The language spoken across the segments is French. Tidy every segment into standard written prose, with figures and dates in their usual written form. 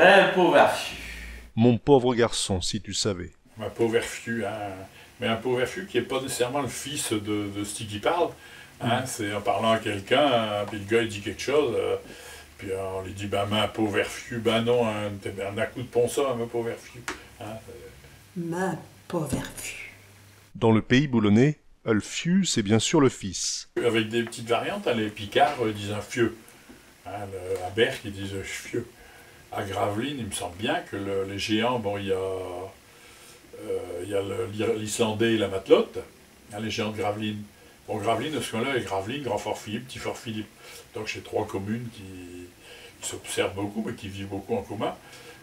Un pauvre fiu. Mon pauvre garçon, si tu savais. Un pauvre fiu, hein. Mais un pauvre fiu qui n'est pas nécessairement le fils de ce qui parle. Hein. C'est en parlant à quelqu'un, hein, puis le gars il dit quelque chose, puis on lui dit ben un pauvre fiu, ben non, un coup de ponça, un pauvre fiu. Hein. Ma pauvre fiu. Dans le pays boulonnais, le fiu, c'est bien sûr le fils. Avec des petites variantes, hein, les Picards disent un fieu. Hein, à Berck, ils disent fieu. À Gravelines, il me semble bien que les géants, bon, il y a l'Islandais et la matelote, hein, les géants de Gravelines. Bon, Gravelines, ce qu'on a, est Gravelines, Grand Fort Philippe, Petit Fort Philippe. Donc, c'est 3 communes qui s'observent beaucoup, mais qui vivent beaucoup en commun.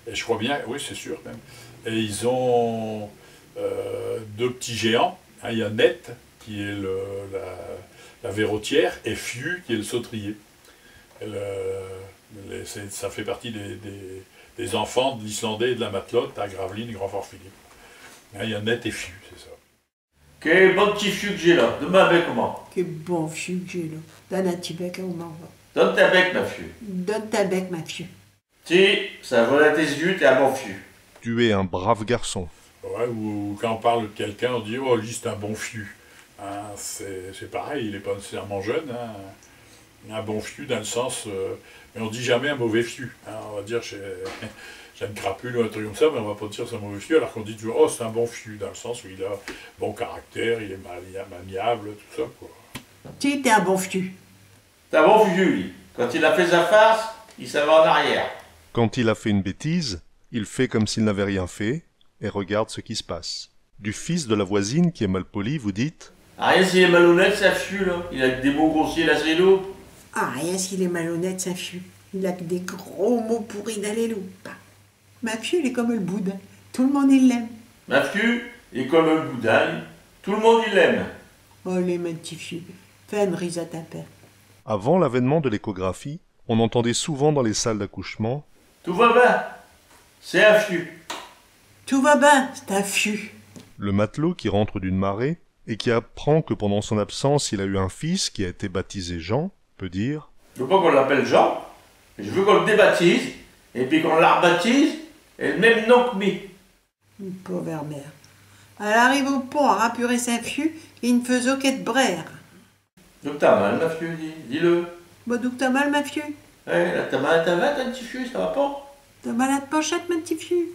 Et je crois bien, oui, c'est sûr même. Et ils ont 2 petits géants. Hein, il y a Net, qui est la verrotière, et Fiu, qui est le sautrier. Ça fait partie des enfants de l'Islandais et de la matelote à Gravelines et Grand Fort Philippe. Hein, il y a Net et Fiu, c'est ça. Quel bon petit fiu que j'ai là. Donne-moi un bec au moins. Quel bon fiu que j'ai là. Donne un petit bec à maman. Donne ta bec, ma fiu. Donne ta bec, ma fiu. Si, ça vole à tes yeux, t'es un bon fiu. Tu es un brave garçon. Ouais, ou quand on parle de quelqu'un, on dit « Oh, lui, c'est un bon fiu hein, ». C'est pareil, il n'est pas nécessairement jeune. Hein. Un bon fiu dans le sens... mais on dit jamais un mauvais fiu. Hein. On va dire j'ai une crapule ou un truc comme ça, mais on va pas dire c'est un mauvais fiu, alors qu'on dit toujours « Oh, c'est un bon fiu », dans le sens où il a bon caractère, il est maniable, tout ça, quoi. Si, t'es un bon fiu. T'es un bon fiu, lui. Quand il a fait sa farce, il s'en va en arrière. Quand il a fait une bêtise, il fait comme s'il n'avait rien fait et regarde ce qui se passe. Du fils de la voisine qui est mal poli, vous dites « Ah, rien s'il est malhonnête, ça fiu, là. Il a des mots grossiers, là, c'est l'eau. » Ah, rien s'il est malhonnête, ça fiu. Il a que des gros mots pourris dans les loupes. Ma fiu, il est comme le boudin. Tout le monde, il l'aime. Ma fiu est comme le boudin. Tout le monde, il l'aime. Oh, les ma petit fiu. Fais une risa ta père. Avant l'avènement de l'échographie, on entendait souvent dans les salles d'accouchement « Tout va bien. C'est un fiu. » Tout va bien, c'est un fiu. Le matelot qui rentre d'une marée et qui apprend que pendant son absence il a eu un fils qui a été baptisé Jean, peut dire Je veux pas qu'on l'appelle Jean, je veux qu'on le débaptise, et puis qu'on la rebaptise, et le même nom que mi. Une pauvre mère. Elle arrive au pont à rapurer sa fiu et il ne faisait qu'être brère. Donc t'as mal, ma fiu, dis-le. Bah, donc t'as mal, ma fiu. Là, t'as mal à ta main, t'as un petit fiu, ça va pas? T'as mal à ta pochette, ma petit fiu.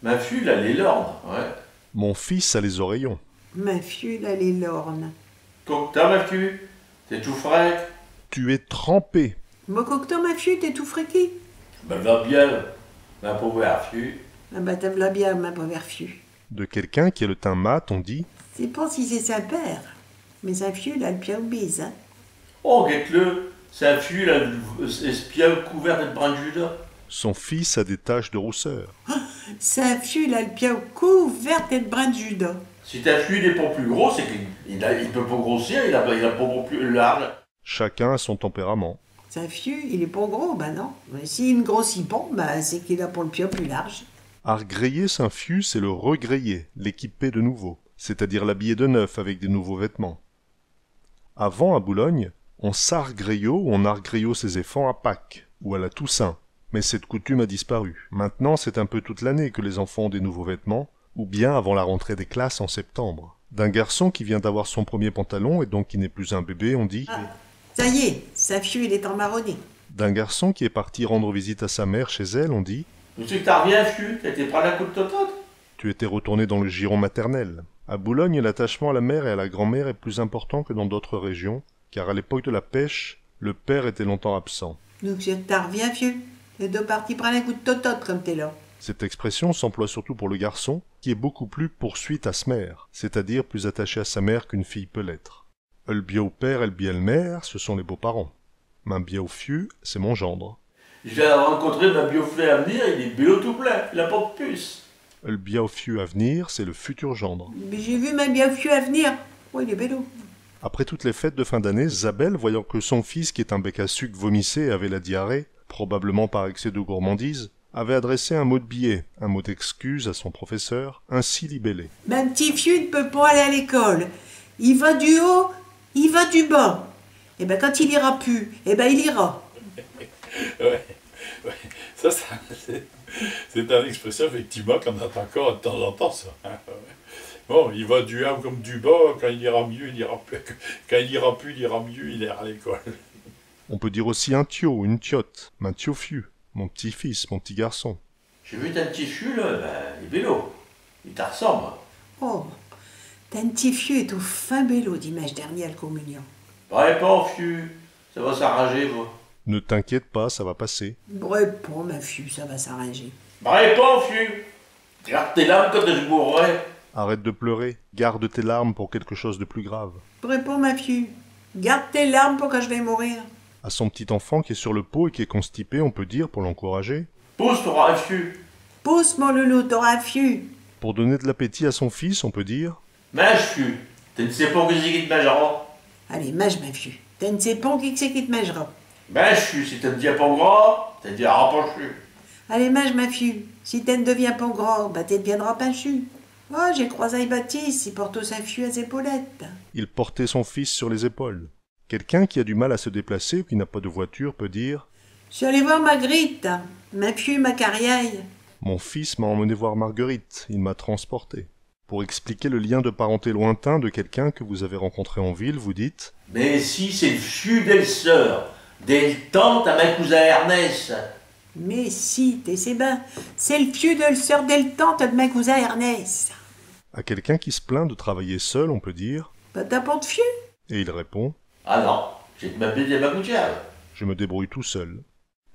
Ma fiu, là, les lornes, ouais. Mon fils a les oreillons. Ma fiu, là, les lornes. Cocteau, ma fiu, t'es tout frais. Tu es trempé. Moi, cocteau, ma fiu, t'es tout fréqui. Ben va bien, ma pauvre fiu. Ah bah, t'aimes la bien, ma pauvre fiu. De quelqu'un qui a le teint mat, on dit C'est pas si c'est sa père. Mais sa fiu, là, le pied au bise, hein. Oh, guette-le, c'est un fiu, là, espion couvert de brin de Judas. son fils a des taches de rousseur. Sa fiu, là, le pied couvert de brin de judas. Si ta fiu n'est pas plus gros, c'est qu'il peut pas grossir, il a pas plus large. Chacun a son tempérament. Sa fiu, il est pas gros, bah non. Mais s'il ne grossit pas, bah c'est qu'il a pour le pied plus large. Argreiller Saint-Fiu, c'est le regreiller, l'équiper de nouveau, c'est-à-dire l'habiller de neuf avec des nouveaux vêtements. Avant, à Boulogne, on s'argreillot ou on argreillot ses enfants à Pâques ou à la Toussaint, mais cette coutume a disparu. Maintenant, c'est un peu toute l'année que les enfants ont des nouveaux vêtements, ou bien avant la rentrée des classes en septembre. D'un garçon qui vient d'avoir son premier pantalon et donc qui n'est plus un bébé, on dit... Ah, ça y est, sa fiu, il est emmarronné. D'un garçon qui est parti rendre visite à sa mère chez elle, on dit... Tu sais que t'as reviens, fiu, t'as été prendre un coup de totote. Tu étais retourné dans le giron maternel. À Boulogne, l'attachement à la mère et à la grand-mère est plus important que dans d'autres régions, car à l'époque de la pêche, le père était longtemps absent. Donc c'est que t'as reviens, fiu. Les deux partis prendre un coup de totote comme t'es là. Cette expression s'emploie surtout pour le garçon, qui est beaucoup plus poursuite à sa mère, c'est-à-dire plus attaché à sa mère qu'une fille peut l'être. Le bien au père et le bien mère, ce sont les beaux-parents. Min bien au fieu, c'est mon gendre. Je viens de rencontrer ma bioflé à venir, il est bélo tout plein, il a pas de puce. Le bien au fieu à venir, c'est le futur gendre. Mais j'ai vu ma bien fiu à venir. Oh, il est bélo. Après toutes les fêtes de fin d'année, Zabel, voyant que son fils, qui est un bec à sucre, vomissait et avait la diarrhée, probablement par excès de gourmandise, avait adressé un mot de billet, un mot d'excuse à son professeur, ainsi libellé. Ma petit fiu ne peut pas aller à l'école. Il va du haut, il va du bas. Et ben quand il ira plus, et ben il ira. Ouais. Ça, c'est une expression effectivement qu'on entend encore de temps en temps, ça. Bon, il va du haut comme du bas, quand il ira mieux, il ira plus. Quand il ira plus, il ira mieux, il ira à l'école. On peut dire aussi un tio, une tiote, un tio-fiu, mon petit-fils, mon petit garçon. J'ai vu ta petite fille, là, il est vélo. Il te ressemble. Oh, t'as un petit fieu est au fin bélo dimanche dernier à la communion. Réponds, fiu. Ça va s'arranger, vous. Ne t'inquiète pas, ça va passer. Réponds, ma fieu, ça va s'arranger. Réponds, fiu. Garde tes larmes quand je mourrai. Arrête de pleurer, garde tes larmes pour quelque chose de plus grave. Réponds, ma fieu. Garde tes larmes pour quand je vais mourir. À son petit enfant qui est sur le pot et qui est constipé, on peut dire, pour l'encourager. Pousse ton fiu. Pousse, mon loulou, t'auras fieu. Pour donner de l'appétit à son fils, on peut dire. Mange, fiu. Tu ne sais pas que c'est qui te mangera. Allez, mange, ma fieu. T'as ne sais pas qui c'est qui te mangera. Mange, fiu. Si tu ne deviens pas gras, tu deviendras pas fiu. Allez, mange, ma fieu. Si t'en ne deviens pas gras, bah t'en deviendras pas chu. Oh, j'ai croisé Baptiste, il porte sa fieu à ses épaulettes. Il portait son fils sur les épaules. Quelqu'un qui a du mal à se déplacer ou qui n'a pas de voiture peut dire. Je suis allé voir Magritte, ma fieu, ma carrière. Mon fils m'a emmené voir Marguerite, il m'a transporté. Pour expliquer le lien de parenté lointain de quelqu'un que vous avez rencontré en ville, vous dites. Mais si, c'est le fiu d'elle sœur, d'elle tante à ma cousin Ernest. Mais si, t'es c'est ben, c'est le fieu de le sœur d'elle tante de ma cousin Ernest. À quelqu'un qui se plaint de travailler seul, on peut dire. Bah t'as pas de fieu? Et il répond. Ah non, j'ai de m'appeler ma gouttière. Je me débrouille tout seul.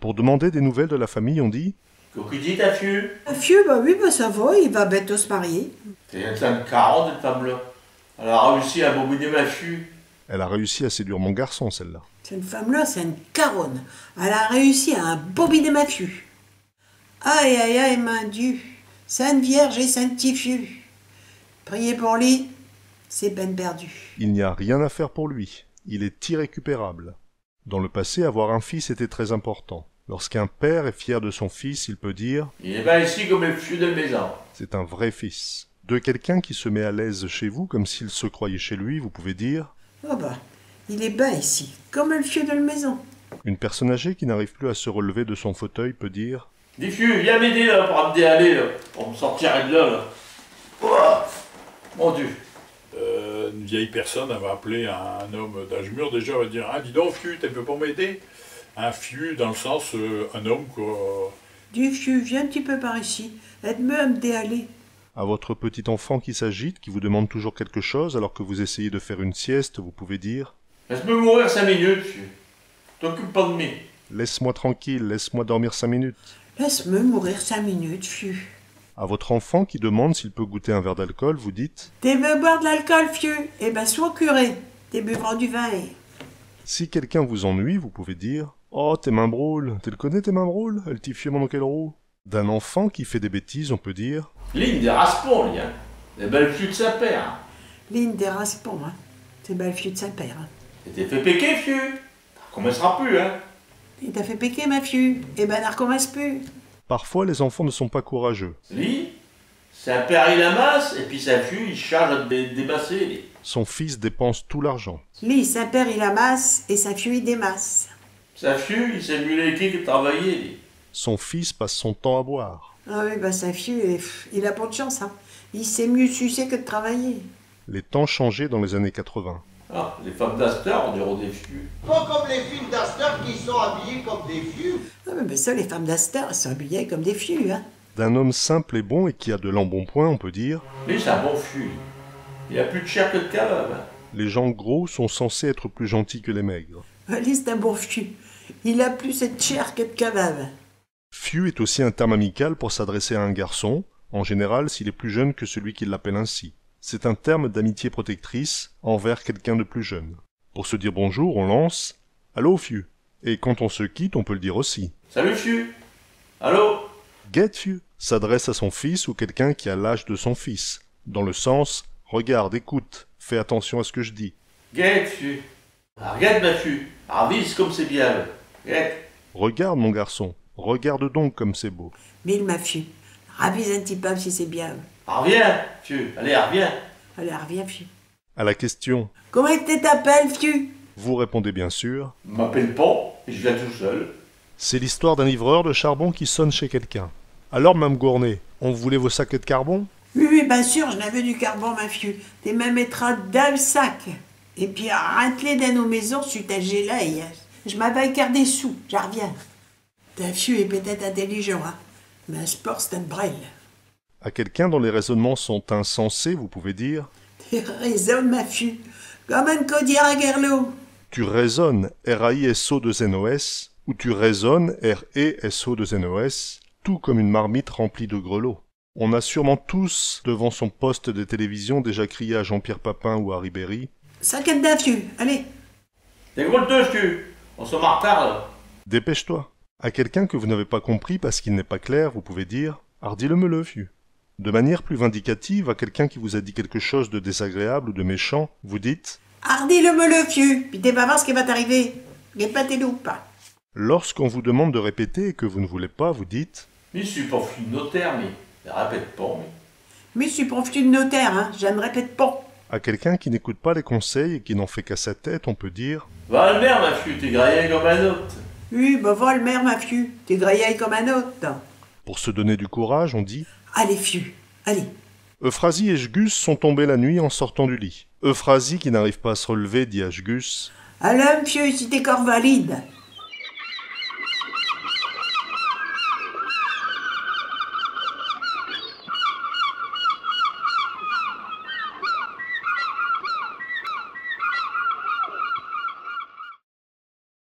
Pour demander des nouvelles de la famille, on dit. Qu'est-ce dit ta fiu? Un fieu, bah oui, bah ça va, il va bientôt se marier. C'est une femme 40, cette femme-là. Elle a réussi à bobiner ma fiu. Elle a réussi à séduire mon garçon, celle-là. Cette femme-là, c'est une caronne. Elle a réussi à bobiner ma fieu. Aïe, aïe, aïe, mon Dieu. Sainte Vierge et Saint Petit Fieu. Priez pour lui, c'est peine perdue. Il n'y a rien à faire pour lui. Il est irrécupérable. Dans le passé, avoir un fils était très important. Lorsqu'un père est fier de son fils, il peut dire « Il est bien ici comme le fiu de la maison. » C'est un vrai fils. De quelqu'un qui se met à l'aise chez vous, comme s'il se croyait chez lui, vous pouvez dire Oh bah, il est bas ici, comme le fieu de la maison. Une personne âgée qui n'arrive plus à se relever de son fauteuil peut dire « Dis fiu, viens m'aider là pour me aller là, pour me sortir de là. Ouah, mon Dieu. » Une vieille personne avait appelé un homme d'âge mûr déjà, elle va dire, ah dis donc fiu, tu peux pas m'aider? Un fiu dans le sens, un homme quoi. Du fieu, viens un petit peu par ici, aide-moi à me déhaler. À votre petit enfant qui s'agite, qui vous demande toujours quelque chose alors que vous essayez de faire une sieste, vous pouvez dire Laisse-moi mourir 5 minutes, fiu. T'occupe pas de moi. Laisse-moi tranquille, laisse-moi dormir 5 minutes. Laisse-moi mourir 5 minutes, fieu. À votre enfant qui demande s'il peut goûter un verre d'alcool, vous dites T'es veux boire de l'alcool, fieu? Eh ben, sois curé. T'es buvant du vin. Si quelqu'un vous ennuie, vous pouvez dire Oh, tes mains brûlent, tu le connais tes mains brûlent, elle t'y fait mon quel roue. D'un enfant qui fait des bêtises, on peut dire Ligne des raspons, lui, hein. Les belles fiu de sa père. Ligne des raspons, hein. C'est ben le fieu de Saint-Père, hein. Et t'es fait péquer, fiu. Ça recommencera plus, hein. Il t'a fait péquer, ma fieu. Eh ben, ne recommence plus. Parfois, les enfants ne sont pas courageux. Lui, sa père il amasse, et puis sa fiu, il charge à te démasser, lui. Son fils dépense tout l'argent. Lui, Saint-Père, il amasse, et sa fieu, il démasse. Sa fiu, il s'est mis les qui travailler, lui. Son fils passe son temps à boire. Ah oui, bah sa fieu, il a pas de chance, hein. Il sait mieux sucer que de travailler. Les temps changeaient dans les années 80. Ah, les femmes d'Aster, on dirait des fius. Pas comme les filles d'Aster qui sont habillées comme des fieux. Ah mais ça, les femmes d'Aster, elles sont habillées comme des fieux, hein. D'un homme simple et bon et qui a de l'embonpoint, on peut dire Lui, c'est un bon fiu. Il a plus de chair que de cavale. Hein. les gens gros sont censés être plus gentils que les maigres. Lui, c'est un bon fieu. Il a plus cette chair que de cavale. Fiu est aussi un terme amical pour s'adresser à un garçon, en général s'il est plus jeune que celui qui l'appelle ainsi. C'est un terme d'amitié protectrice envers quelqu'un de plus jeune. Pour se dire bonjour, on lance « Allô, Fiu ?» Et quand on se quitte, on peut le dire aussi. « Salut, Fiu !»« Allô ?»« Get, Fiu » s'adresse à son fils ou quelqu'un qui a l'âge de son fils, dans le sens « Regarde, écoute, fais attention à ce que je dis. » « Get, Fiu !»« Ah, regarde, ma Fiu !»« Ah, vise comme c'est bien. Get !»« Regarde, mon garçon, regarde donc comme c'est beau. » Mille, ma Fiu. Ravise un petit peu si c'est bien. Ah, reviens, Fiu. Allez, reviens. Allez, reviens, Fiu. À la question « Comment tu t'appelles, Fiu ?» vous répondez bien sûr Je m'appelle pas, et je viens tout seul. C'est l'histoire d'un livreur de charbon qui sonne chez quelqu'un. Alors, Mme Gournay, on voulait vos sacs de carbone? Oui, bien sûr, je n'avais du carbone, ma fille. T'es même mettra dans le sac. Et puis, à rentrer dans nos maisons, suite à Gélaï. Je m'avais gardé des sous, j'en reviens. Ta fille est peut-être intelligent, hein, mais un sport, c'est un brel. À quelqu'un dont les raisonnements sont insensés, vous pouvez dire Tu raisonnes, ma fille, comme un codier à Guerlot. tu raisonnes RAISO2NOS ou tu raisonnes RESO2NOS, tout comme une marmite remplie de grelots. On a sûrement tous, devant son poste de télévision, déjà crié à Jean-Pierre Papin ou à Ribéry. 50 d'un vieux, allez. Dégoule dessus, on se marre tard là. Dépêche-toi. À quelqu'un que vous n'avez pas compris parce qu'il n'est pas clair, vous pouvez dire « Hardi-le-me-le, fieu ». De manière plus vindicative, à quelqu'un qui vous a dit quelque chose de désagréable ou de méchant, vous dites Hardi-le-me-le, vieux, puis t'es pas voir ce qui va t'arriver. Les pâtés ou pas. Lorsqu'on vous demande de répéter et que vous ne voulez pas, vous dites Mais je suis pas fou de notaire, mais répète pas, mais. Mais je suis profité de notaire, hein, je ne répète pas. à quelqu'un qui n'écoute pas les conseils et qui n'en fait qu'à sa tête, on peut dire Va le maire, ma fille, t'es graillé comme un autre. Oui, bah va le maire, ma fille, t'es graillaille comme un autre. pour se donner du courage, on dit Allez, fieu, allez. Euphrasie et Jgus sont tombés la nuit en sortant du lit. Euphrasie, qui n'arrive pas à se relever, dit à Jgus Allons, fieu, si t'es corps valide.